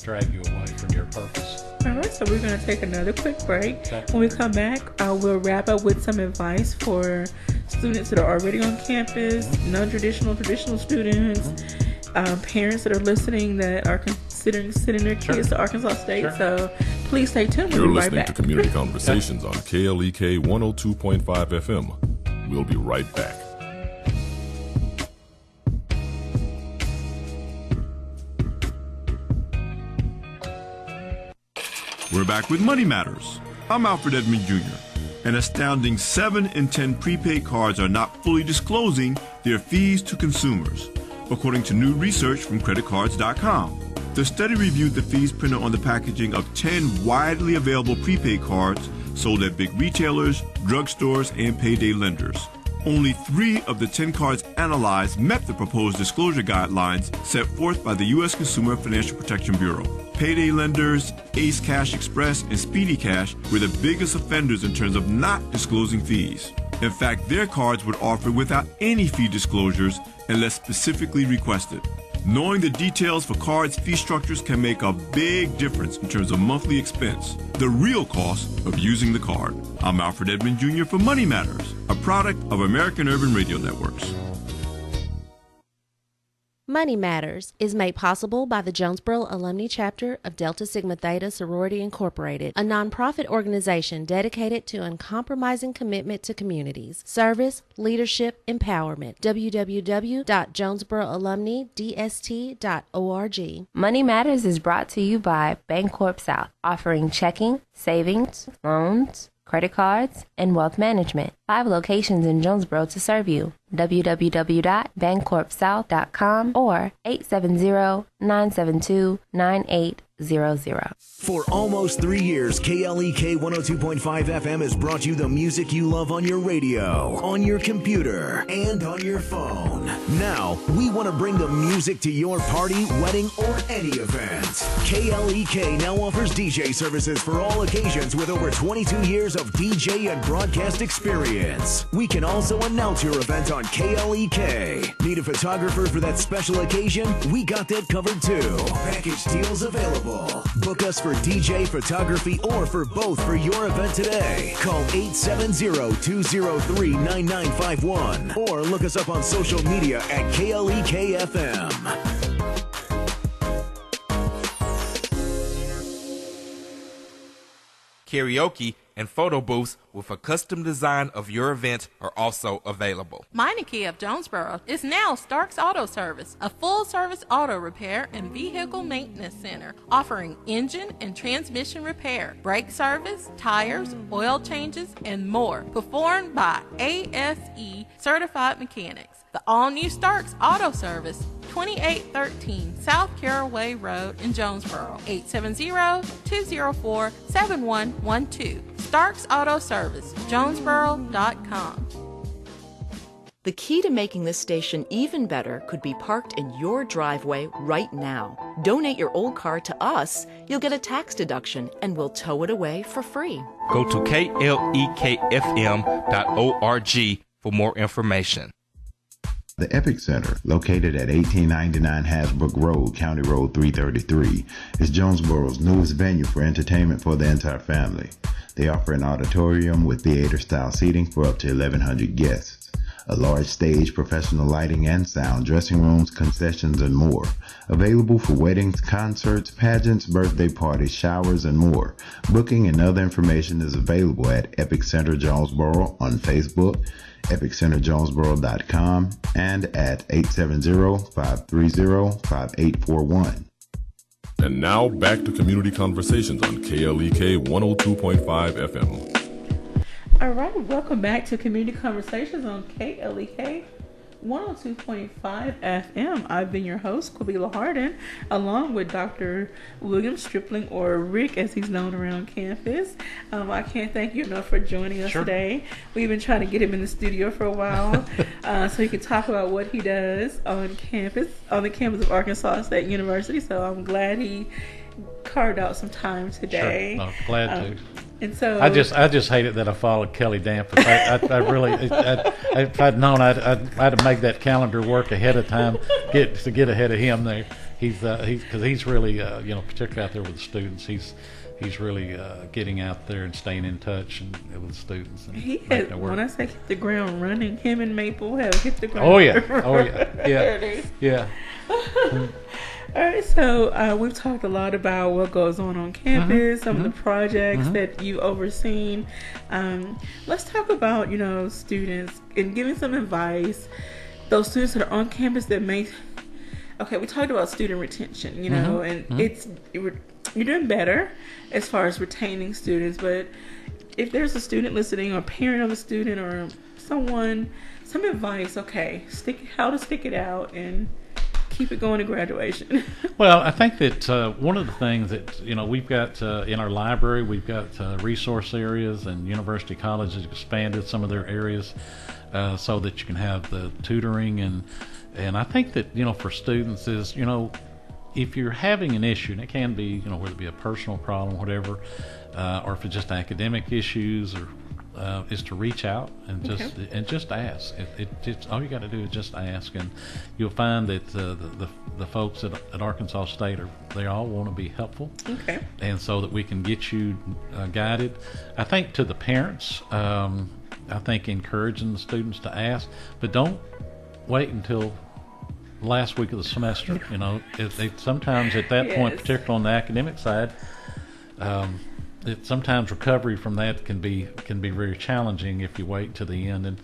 drag you away from your purpose. All right, so we're going to take another quick break. Okay. When we come back, we'll wrap up with some advice for students that are already on campus, non-traditional, traditional students, parents that are listening that are considering sending their kids to Arkansas State. Sure. So please stay tuned. We'll You're be right listening back. to Community Conversations on KLEK 102.5 FM. We'll be right back. We're back with Money Matters. I'm Alfred Edmond Jr. An astounding 7 in 10 prepaid cards are not fully disclosing their fees to consumers, according to new research from creditcards.com. The study reviewed the fees printed on the packaging of 10 widely available prepaid cards sold at big retailers, drugstores, and payday lenders. Only 3 of the 10 cards analyzed met the proposed disclosure guidelines set forth by the U.S. Consumer Financial Protection Bureau. Payday lenders, Ace Cash Express, and Speedy Cash were the biggest offenders in terms of not disclosing fees. In fact, their cards would offer without any fee disclosures unless specifically requested. Knowing the details for cards' fee structures can make a big difference in terms of monthly expense, the real cost of using the card. I'm Alfred Edmond Jr. for Money Matters, a product of American Urban Radio Networks. Money Matters is made possible by the Jonesboro Alumni Chapter of Delta Sigma Theta Sorority Incorporated, a nonprofit organization dedicated to uncompromising commitment to communities, service, leadership, empowerment. www.jonesboroalumnidst.org. Money Matters is brought to you by Bancorp South, offering checking, savings, loans, credit cards, and wealth management. 5 locations in Jonesboro to serve you. www.bancorpsouth.com or 870-972-9800. For almost 3 years, KLEK 102.5 FM has brought you the music you love on your radio, on your computer, and on your phone. Now, we want to bring the music to your party, wedding, or any event. KLEK now offers DJ services for all occasions with over 22 years of DJ and broadcast experience. We can also announce your event on KLEK. Need a photographer for that special occasion? We got that covered too. Package deals available. Book us for DJ, photography, or for both for your event today. Call 870-203-9951 or look us up on social media at KLEK-FM. Karaoke and photo booths with a custom design of your event are also available. Meineke of Jonesboro is now Starks Auto Service, a full-service auto repair and vehicle maintenance center, offering engine and transmission repair, brake service, tires, oil changes, and more, performed by ASE certified mechanics. The all-new Starks Auto Service, 2813 South Caraway Road in Jonesboro, 870-204-7112. Starks Auto Service, Jonesboro.com. The key to making this station even better could be parked in your driveway right now. Donate your old car to us, you'll get a tax deduction, and we'll tow it away for free. Go to klekfm.org for more information. The Epic Center, located at 1899 Hasbrook Road, County Road 333, is Jonesboro's newest venue for entertainment for the entire family. They offer an auditorium with theater-style seating for up to 1,100 guests, a large stage, professional lighting and sound, dressing rooms, concessions, and more. Available for weddings, concerts, pageants, birthday parties, showers, and more. Booking and other information is available at Epic Center Jonesboro on Facebook, epiccenterjonesboro.com, and at 870-530-5841. And now back to Community Conversations on KLEK 102.5 FM. All right, welcome back to Community Conversations on KLEK 102.5 FM. I've been your host, Quabila Harden, along with Dr. William Stripling, or Rick as he's known around campus. I can't thank you enough for joining us today. We've been trying to get him in the studio for a while so he can talk about what he does on campus, on the campus of Arkansas State University. So I'm glad he carved out some time today. Sure. No, glad to. And so I just hated that I followed Kelly Dampus. I really, if I'd known, I'd have made that calendar work ahead of time, get ahead of him there. Because he's really, particularly out there with the students, he's really getting out there and staying in touch and with the students. And he has, when I say hit the ground running, him and Maple have hit the ground. Oh yeah. All right, so we've talked a lot about what goes on campus, some of the projects that you've overseen. Let's talk about, students and giving some advice. Those students that are on campus that may... Okay, we talked about student retention, and you're doing better as far as retaining students, but if there's a student listening or a parent of a student or someone, some advice, how to stick it out and keep it going to graduation. Well, I think that one of the things that we've got in our library, we've got resource areas, and University College has expanded some of their areas so that you can have the tutoring, and I think that for students is if you're having an issue, and it can be whether it be a personal problem, whatever, or if it's just academic issues, or is to reach out and just ask. It's all you got to do is just ask, and you'll find that the folks at Arkansas State they all want to be helpful. Okay. And so that we can get you guided. I think to the parents, I think encouraging the students to ask, but don't wait until last week of the semester. Sometimes at that point, particularly on the academic side, sometimes recovery from that can be very challenging if you wait to the end,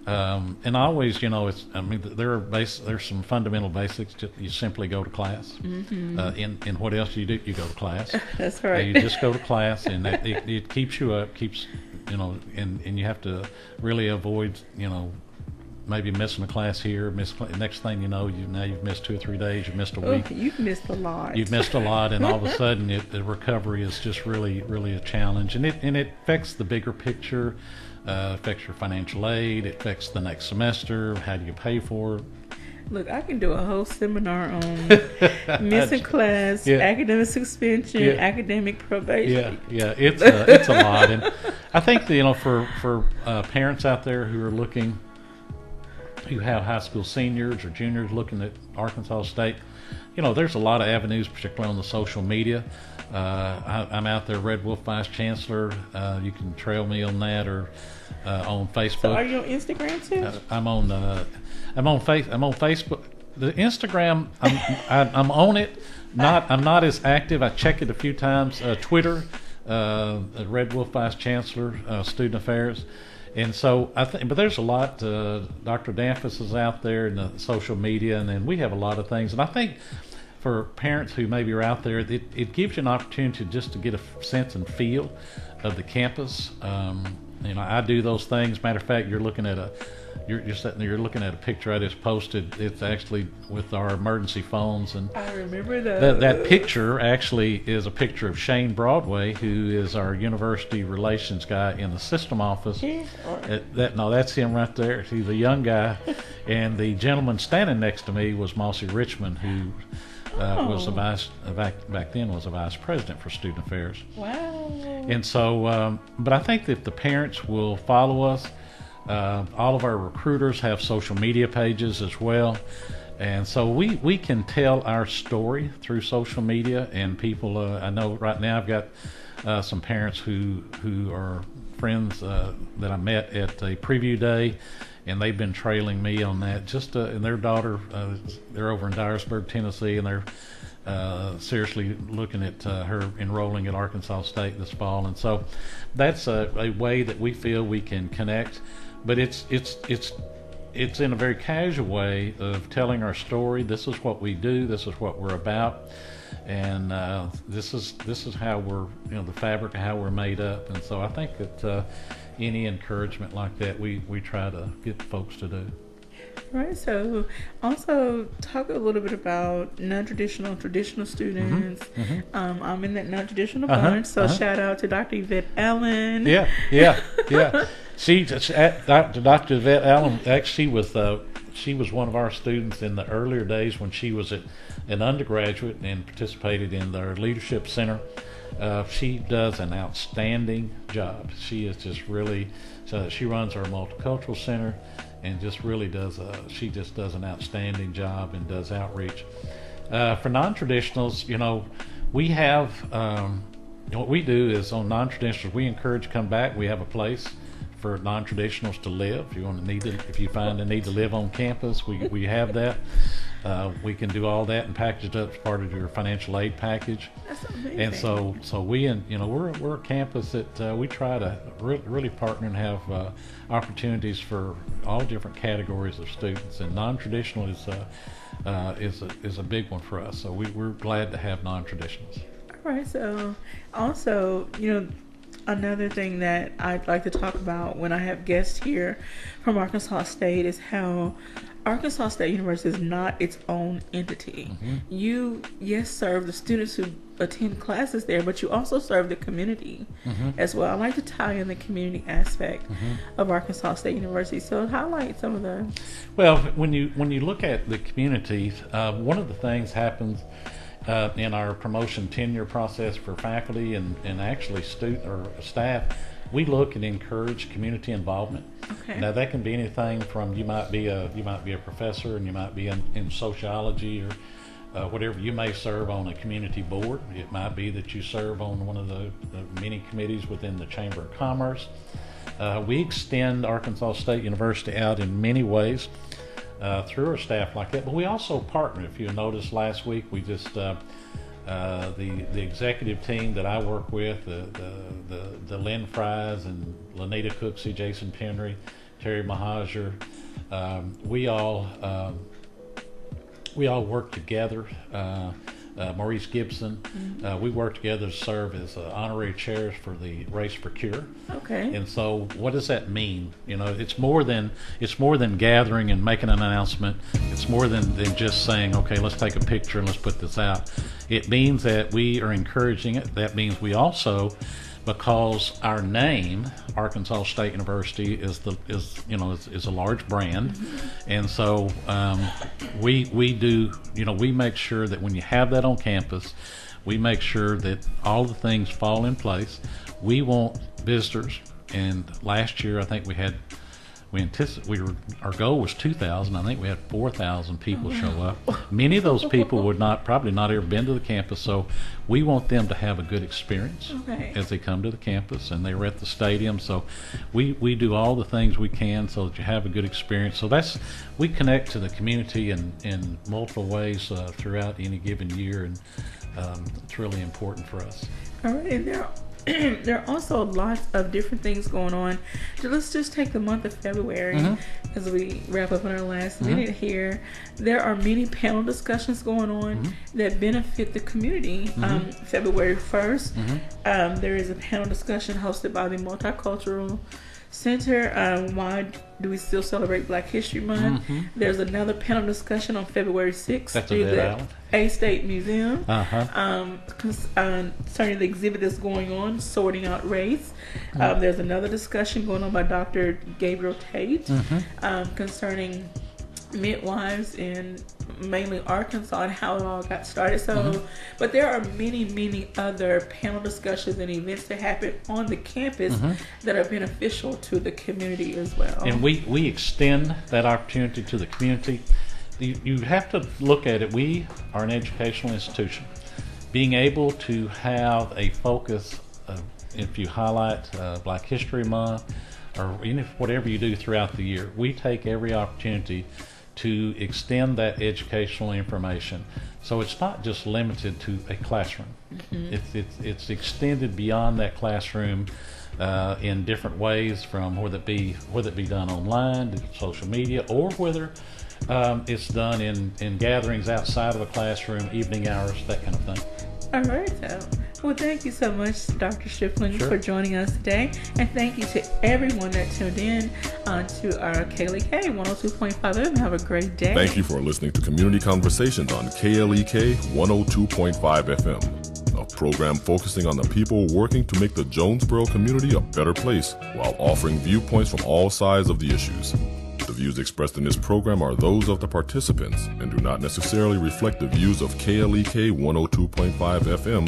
and always there's some fundamental basics. You simply go to class. In what else you do, you go to class. That's right. You just go to class, and it keeps you up, and you have to really avoid maybe missing a class here, next thing you know, you've missed 2 or 3 days, you've missed a week. You've missed a lot. You've missed a lot, and all of a sudden the recovery is just really, really a challenge. And it affects the bigger picture, affects your financial aid, it affects the next semester, how do you pay for it. Look, I can do a whole seminar on missing class, academic suspension, academic probation. Yeah, it's a lot. And I think that, for parents out there who are looking, who have high school seniors or juniors looking at Arkansas State, there's a lot of avenues, particularly on the social media. I'm out there, Red Wolf Vice Chancellor. You can trail me on that, or on Facebook. So are you on Instagram too? I'm on Facebook. The Instagram, I'm on it. I'm not as active. I check it a few times. Twitter, Red Wolf Vice Chancellor, Student Affairs. And so but there's a lot. Dr. Dampus is out there in the social media, and then we have a lot of things. And I think for parents who maybe are out there, it gives you an opportunity just to get a sense and feel of the campus. I do those things. Matter of fact, you're looking at you're looking at a picture I just posted. It's actually with our emergency phones, and I remember that. That picture actually is a picture of Shane Broadway, who is our university relations guy in the system office. That's him right there. He's a young guy, and the gentleman standing next to me was Mossy Richmond, who was back then was a vice president for student affairs. Wow. And so, but I think that if the parents will follow us, All of our recruiters have social media pages as well. And so we can tell our story through social media, and people, I know right now I've got some parents who are friends that I met at a preview day, and they've been trailing me on that. And their daughter, they're over in Dyersburg, Tennessee, and they're seriously looking at her enrolling at Arkansas State this fall. And so that's a way that we feel we can connect, but it's in a very casual way of telling our story. This is what we do. This is what we're about, and this is how we're, the fabric of how we're made up. And so I think that any encouragement like that, we try to get folks to do. Right. So also talk a little bit about non-traditional, traditional students. Mm-hmm. I'm in that non-traditional bunch. So shout out to Dr. Yvette Allen. Yeah. Dr. Yvette Allen, actually, she was one of our students in the earlier days when she was an undergraduate and participated in our leadership center. She does an outstanding job. She is just really, she runs our multicultural center and just really does she just does an outstanding job and does outreach. For non-traditionals, we have, what we do is on non-traditionals, we encourage to come back. We have a place for non-traditionals to live. If you find a need to live on campus, we have that. We can do all that and package it up as part of your financial aid package. That's amazing. And so we're a campus that we try to really partner and have opportunities for all different categories of students. And non-traditional is a big one for us. So we're glad to have non-traditionals. All right. So also, another thing that I'd like to talk about when I have guests here from Arkansas State is how Arkansas State University is not its own entity. Mm-hmm. You, serve the students who attend classes there, but you also serve the community as well. I like to tie in the community aspect of Arkansas State University. So highlight some of those. Well, when you look at the community, one of the things happens in our promotion tenure process for faculty and actually student or staff, we look and encourage community involvement. Okay. Now that can be anything from you might be a professor and you might be in sociology or whatever. You may serve on a community board. It might be that you serve on one of the many committees within the Chamber of Commerce. We extend Arkansas State University out in many ways through our staff like that, but we also partner. If you noticed last week, we just the executive team that I work with, the Lynn Fries and Lanita Cooksey, Jason Penry, Terry Mahajer, we all work together. Maurice Gibson, we work together to serve as honorary chairs for the Race for Cure. Okay. And so, what does that mean? It's more than gathering and making an announcement. It's more than just saying, okay, let's take a picture and let's put this out. It means that we are encouraging it. That means we also, because our name, Arkansas State University, is a large brand, and so we do, we make sure that when you have that on campus, we make sure that all the things fall in place. We want visitors, and last year I think our goal was 2,000. I think we had 4,000 people show up. Many of those people would probably not ever been to the campus, so we want them to have a good experience as they come to the campus, and they were at the stadium. So we do all the things we can so that you have a good experience. So we connect to the community in multiple ways throughout any given year, and it's really important for us. All right, and there are also lots of different things going on. So let's just take the month of February as we wrap up in our last minute here. There are many panel discussions going on that benefit the community. February 1st, there is a panel discussion hosted by the Multicultural Center. Why do we still celebrate Black History Month? There's another panel discussion on February 6th through the A-State Museum concerning the exhibit that's going on, Sorting Out Race. There's another discussion going on by Dr. Gabriel Tate concerning midwives in mainly Arkansas and how it all got started. So, but there are many other panel discussions and events that happen on the campus that are beneficial to the community as well. And we extend that opportunity to the community. You have to look at it. We are an educational institution. Being able to have a focus, if you highlight Black History Month, or even if whatever you do throughout the year, we take every opportunity to extend that educational information. So it's not just limited to a classroom. It's extended beyond that classroom in different ways, from whether it be done online, to social media, or whether it's done in gatherings outside of a classroom, evening hours, that kind of thing. All right, so well, thank you so much, Dr. Stripling, for joining us today, and thank you to everyone that tuned in to our KLEK 102.5 FM. Have a great day. Thank you for listening to Community Conversations on KLEK 102.5 FM, a program focusing on the people working to make the Jonesboro community a better place while offering viewpoints from all sides of the issues. The views expressed in this program are those of the participants and do not necessarily reflect the views of KLEK 102.5 FM.